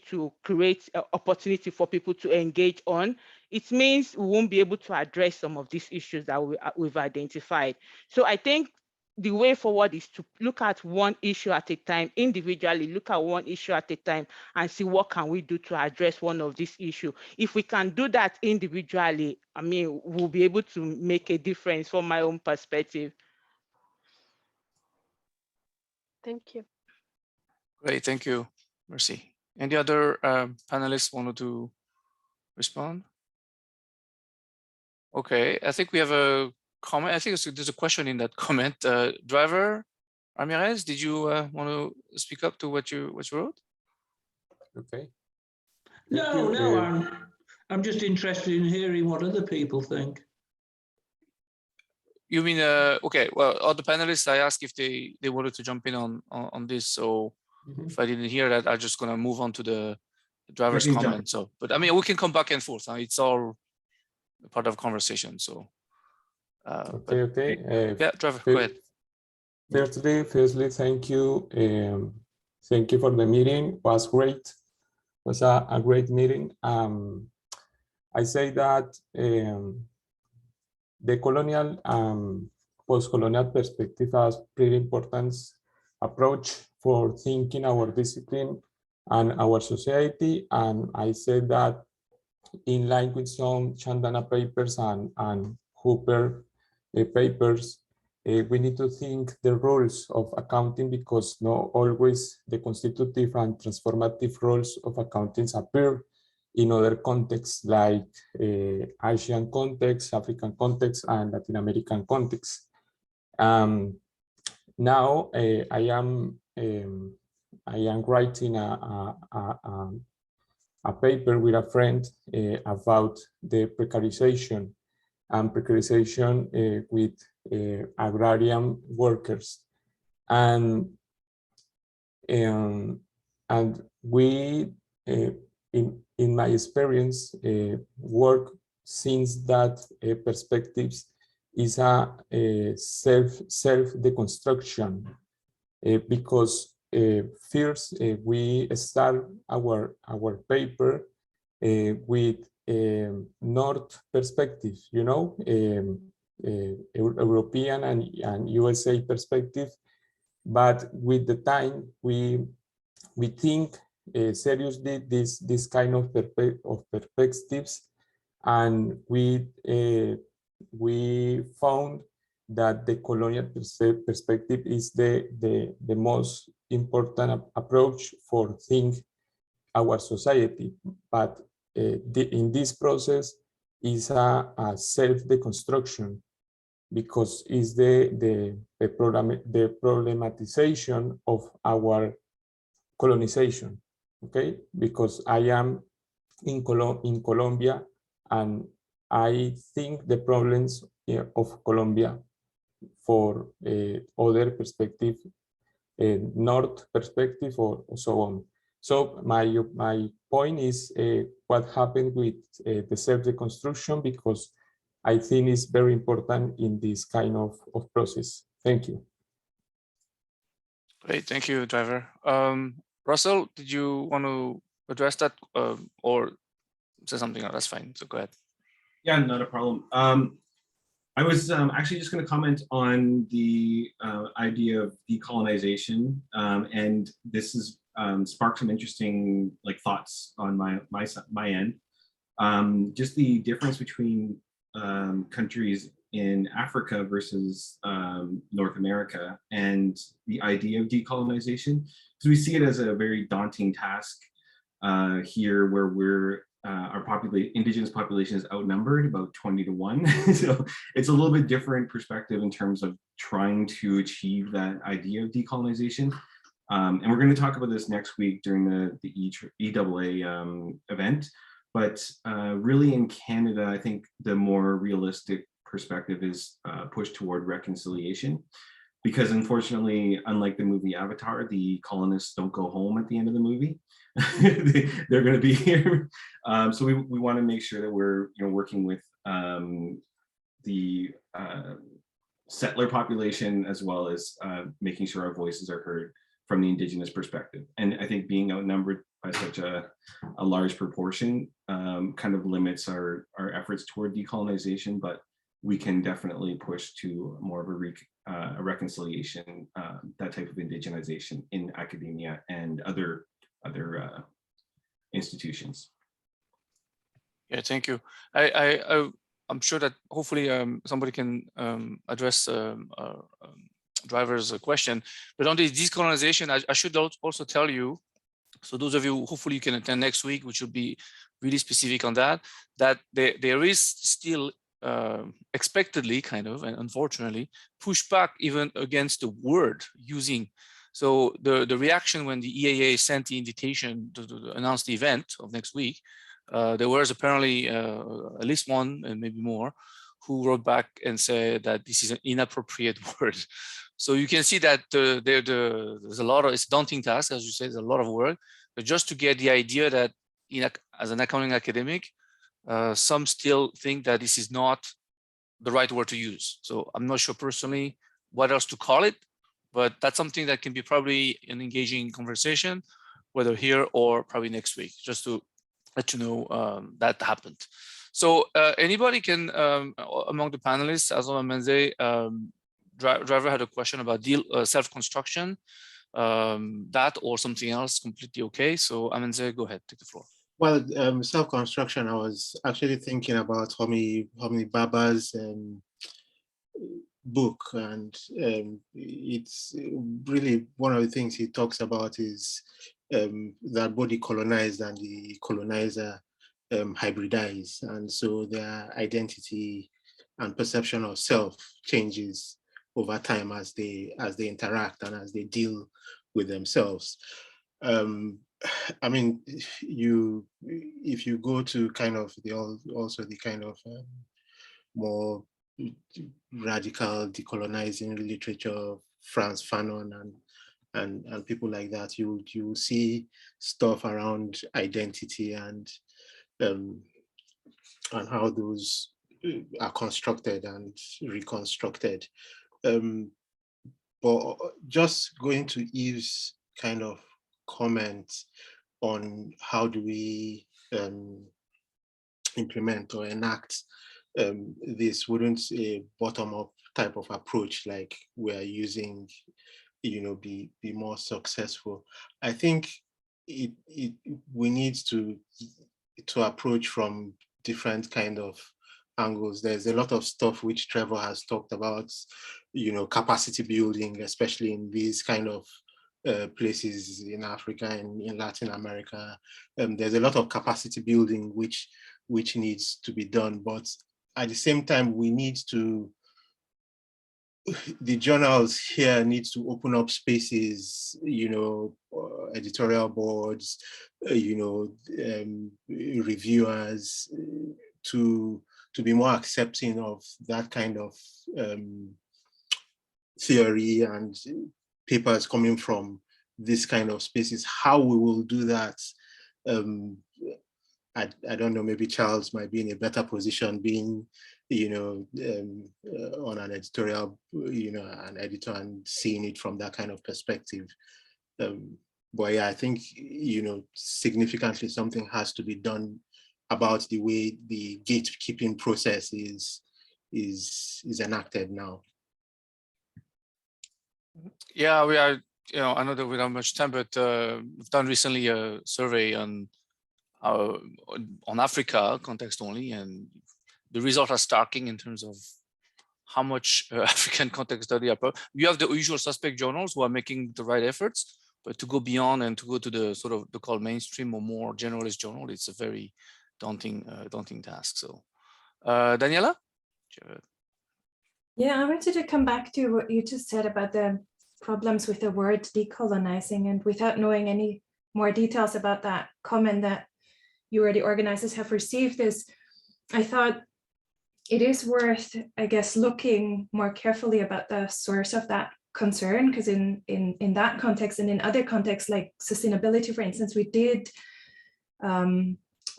to create an opportunity for people to engage on, it means we won't be able to address some of these issues that we've identified. So I think the way forward is to look at one issue at a time, individually, look at one issue at a time and see what can we do to address one of these issues. If we can do that individually, I mean, we'll be able to make a difference from my own perspective. Thank you. Great, thank you, Mercy. Any other panelists wanted to respond? Okay, I think we have a comment. I think there's a question in that comment. Driver Ramirez, did you want to speak up to what you wrote? Okay. No, I'm just interested in hearing what other people think. You mean okay? Well, all the panelists, I asked if they wanted to jump in on this. So if I didn't hear that, I'm just gonna move on to the driver's comment. So, but I mean, we can come back and forth. Huh? It's all part of conversation. So. Okay. Yeah, Trevor, go ahead. Firstly, thank you. Thank you for the meeting. It was great. It was a great meeting. I say that the colonial post-colonial perspective has pretty important approach for thinking our discipline and our society. And I say that in line with some Chandana papers and Hooper papers, we need to think the roles of accounting, because not always the constitutive and transformative roles of accountants appear in other contexts like Asian context, African context, and Latin American context. Now I am writing a paper with a friend about the precarization with agrarian workers, and we in my experience work since that perspectives is a self deconstruction, because first we start our paper with North perspective, you know, European and USA perspective, but with the time we think seriously this kind of perspectives, and we found that the colonial perspective is the most important approach for think our society. But in this process is a self-deconstruction, because it's the problematization of our colonization. Okay, because I am in Colombia, and I think the problems of Colombia for other perspective, North perspective, or so on. So my point is what happened with the self-deconstruction, because I think it's very important in this kind of process. Thank you. Great, thank you, Driver. Russell, did you want to address that or say something? That's fine, so go ahead. Yeah, not a problem. I was actually just going to comment on the idea of decolonization, and this has sparked some interesting thoughts on my end. Just the difference between countries in Africa versus North America, and the idea of decolonization, because we see it as a very daunting task here, where we're our indigenous population is outnumbered about 20 to 1. So it's a little bit different perspective in terms of trying to achieve that idea of decolonization. And we're going to talk about this next week during the EAA event. But really in Canada, I think the more realistic perspective is pushed toward reconciliation. Because unfortunately, unlike the movie Avatar, the colonists don't go home at the end of the movie. They're going to be here. So we want to make sure that we're working with the settler population, as well as making sure our voices are heard from the Indigenous perspective. And I think being outnumbered by such a large proportion kind of limits our efforts toward decolonization, but we can definitely push to more of a reconciliation, that type of indigenization in academia and other institutions. Yeah, thank you. I'm sure that hopefully somebody can address Driver's question. But on the decolonization, I should also tell you, so those of you hopefully you can attend next week, which will be really specific on that there is still expectedly kind of, and unfortunately, pushback even against the word using. So the reaction when the EAA sent the invitation to announce the event of next week, there was apparently at least one and maybe more who wrote back and said that this is an inappropriate word. So you can see that there's a lot of, it's a daunting task, as you said, there's a lot of work, but just to get the idea that as an accounting academic, some still think that this is not the right word to use. So I'm not sure personally what else to call it, but that's something that can be probably an engaging conversation, whether here or probably next week, just to let you know that happened. So anybody can, among the panelists, as well as Menze, Driver had a question about self-construction, that or something else completely okay. So Amenze, go ahead, take the floor. Well, self-construction, I was actually thinking about Homi Bhabha's book, and it's really one of the things he talks about is that both the colonized and the colonizer hybridize, and so their identity and perception of self changes over time as they interact and as they deal with themselves. I mean, if you go to kind of the kind of more radical decolonizing literature of Frantz Fanon and people like that, you see stuff around identity and how those are constructed and reconstructed. But just going to Eve's kind of comment on how do we implement or enact this, wouldn't a bottom-up type of approach like we're using, be more successful? I think we need to approach from different kind of angles. There's a lot of stuff which Trevor has talked about, capacity building, especially in these kind of places in Africa and in Latin America. There's a lot of capacity building which needs to be done, but at the same time, we need to, the journals here need to open up spaces, editorial boards, reviewers, to be more accepting of that kind of theory and papers coming from this kind of spaces. How we will do that, I don't know, maybe Charles might be in a better position being, on an editorial, an editor, and seeing it from that kind of perspective. But yeah, I think, significantly something has to be done about the way the gatekeeping process is enacted now. Yeah, we are, I know that we don't have much time, but we've done recently a survey on Africa context only, and the results are starking in terms of how much African context study are. You have the usual suspect journals who are making the right efforts, but to go beyond and to go to the sort of the called mainstream or more generalist journal, it's a very daunting task. So, Daniela? Yeah, I wanted to come back to what you just said about the problems with the word decolonizing, and without knowing any more details about that comment that you or the organizers have received, I thought it is worth, I guess, looking more carefully about the source of that concern, because in that context and in other contexts like sustainability, for instance, we did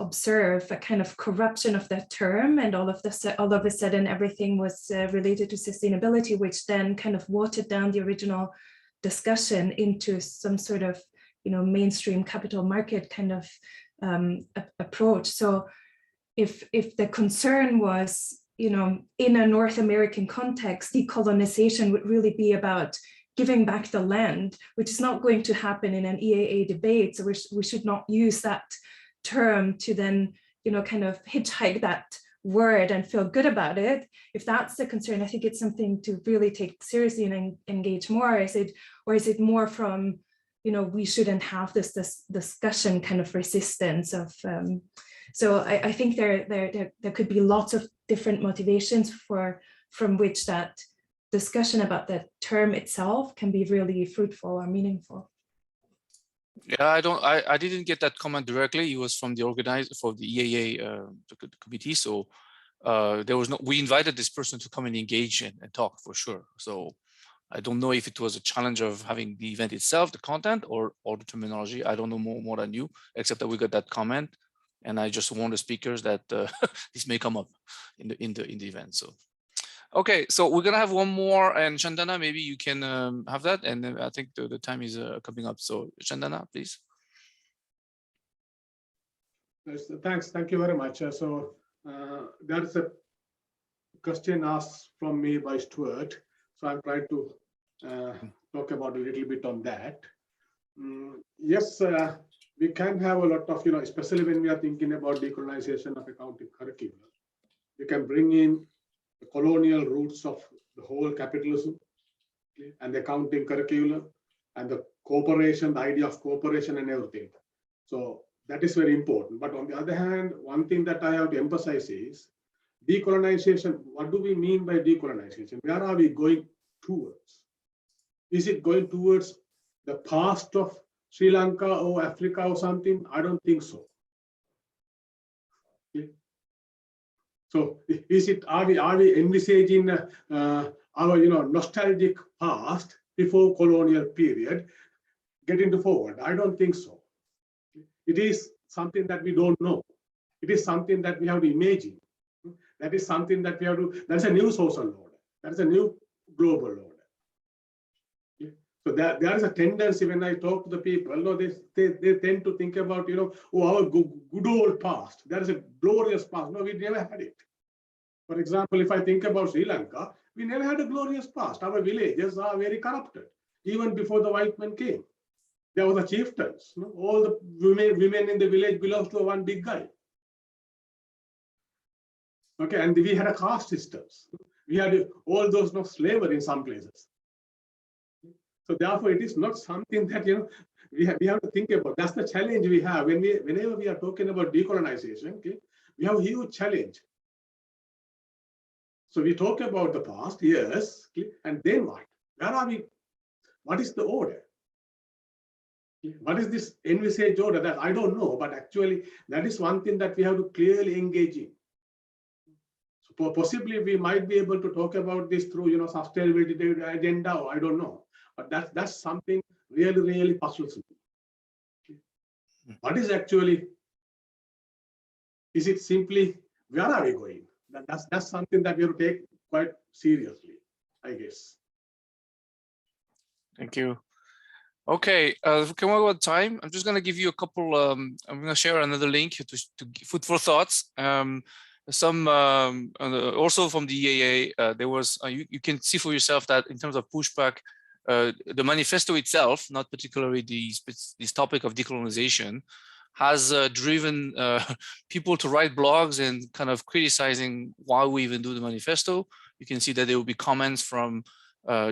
observe a kind of corruption of that term, and all of a sudden everything was related to sustainability, which then kind of watered down the original discussion into some sort of mainstream capital market kind of approach. So if the concern was, in a North American context, decolonization would really be about giving back the land, which is not going to happen in an EAA debate. So we should not use that term to then, kind of hitchhike that word and feel good about it. If that's the concern, I think it's something to really take seriously and engage more. Is it more from, we shouldn't have this discussion kind of resistance of, so I think there could be lots of different motivations from which that discussion about the term itself can be really fruitful or meaningful. Yeah, I didn't get that comment directly. It was from the organizer for the EAA committee. So there was we invited this person to come and engage and talk for sure. So I don't know if it was a challenge of having the event itself, the content, or the terminology. I don't know more than you, except that we got that comment, and I just warned the speakers that this may come up in the event. So, okay, so we're gonna have one more, and Chandana, maybe you can have that, and then I think the time is coming up. So, Chandana, please. Yes, thanks. Thank you very much. So there's a question asked from me by Stuart. So I'm trying to talk about a little bit on that. Yes, we can have a lot of, especially when we are thinking about decolonization of accounting curriculum, we can bring in the colonial roots of the whole capitalism and the accounting curriculum and the cooperation, the idea of cooperation and everything. So that is very important. But on the other hand, one thing that I have to emphasize is decolonization. What do we mean by decolonization? Where are we going towards? Is it going towards the past of Sri Lanka or Africa or something? I don't think so. Okay. So is it, are we envisaging our nostalgic past before colonial period getting to forward? I don't think so. It is something that we don't know. It is something that we have to imagine. That is something that we have to, that's a new social order. That's a new global order. Okay. So there is a tendency when I talk to the people, they tend to think about, our good old past. There is a glorious past. No, we never had it. For example, if I think about Sri Lanka, we never had a glorious past. Our villages are very corrupted, even before the white men came. There were the chieftains. You know, all the women in the village belonged to one big guy. Okay, and we had a caste systems. We had all those slavery in some places. So therefore, it is not something that we have to think about. That's the challenge we have whenever we are talking about decolonization. Okay, we have a huge challenge. So we talk about the past, yes, okay, and then what? Where are we? What is the order? What is this envisaged order? That I don't know, but actually that is one thing that we have to clearly engage in. So possibly we might be able to talk about this through sustainability agenda, or I don't know, but that's something really puzzles me. What is actually? Is it simply where are we going? That's something that we have to take quite seriously, I guess. Thank you. Okay, can we go on time? I'm just going to give you a couple. I'm going to share another link to food for thoughts. Some also from the EAA, there was you can see for yourself that in terms of pushback, the manifesto itself, not particularly this topic of decolonization, has driven people to write blogs and kind of criticizing why we even do the manifesto. You can see that there will be comments from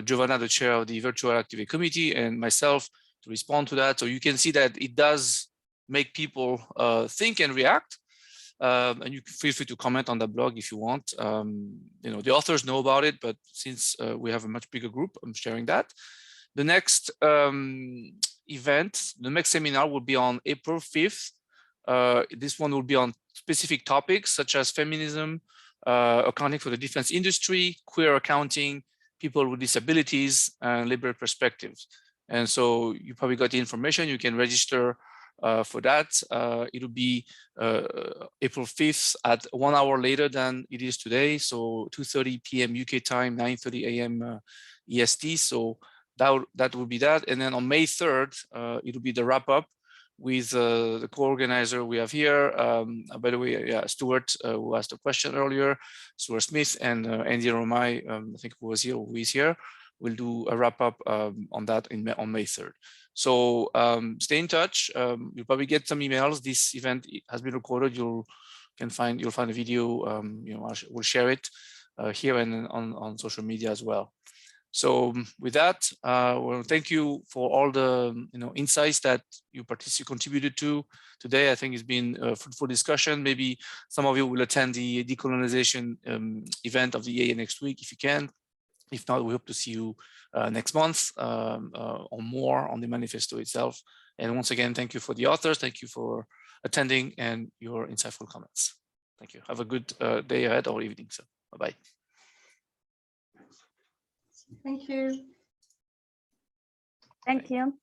Giovanna, the chair of the Virtual Activity Committee, and myself to respond to that. So you can see that it does make people think and react. And you can feel free to comment on the blog if you want. The authors know about it, but since we have a much bigger group, I'm sharing that. The next event, the next seminar will be on April 5th. This one will be on specific topics such as feminism, accounting for the defense industry, queer accounting, people with disabilities, and liberal perspectives. And so you probably got the information. You can register for that. It'll be April 5th at 1 hour later than it is today. So 2:30 p.m. UK time, 9:30 a.m. EST. So that will be that. And then on May 3rd, it'll be the wrap up with the co-organizer we have here. By the way, yeah, Stuart, who asked a question earlier, Stuart Smith and Andy Romai, I think who was here, who is here, will do a wrap up on that on May 3rd. So stay in touch. You'll probably get some emails. This event has been recorded. You'll find a video. We'll share it here and on social media as well. So with that, well, thank you for all the insights that you contributed to today. I think it's been a fruitful discussion. Maybe some of you will attend the decolonization event of the EAA next week if you can. If not, we hope to see you next month or more on the manifesto itself. And once again, thank you for the authors. Thank you for attending and your insightful comments. Thank you. Have a good day ahead or evening. So bye-bye. Thank you. Thank you.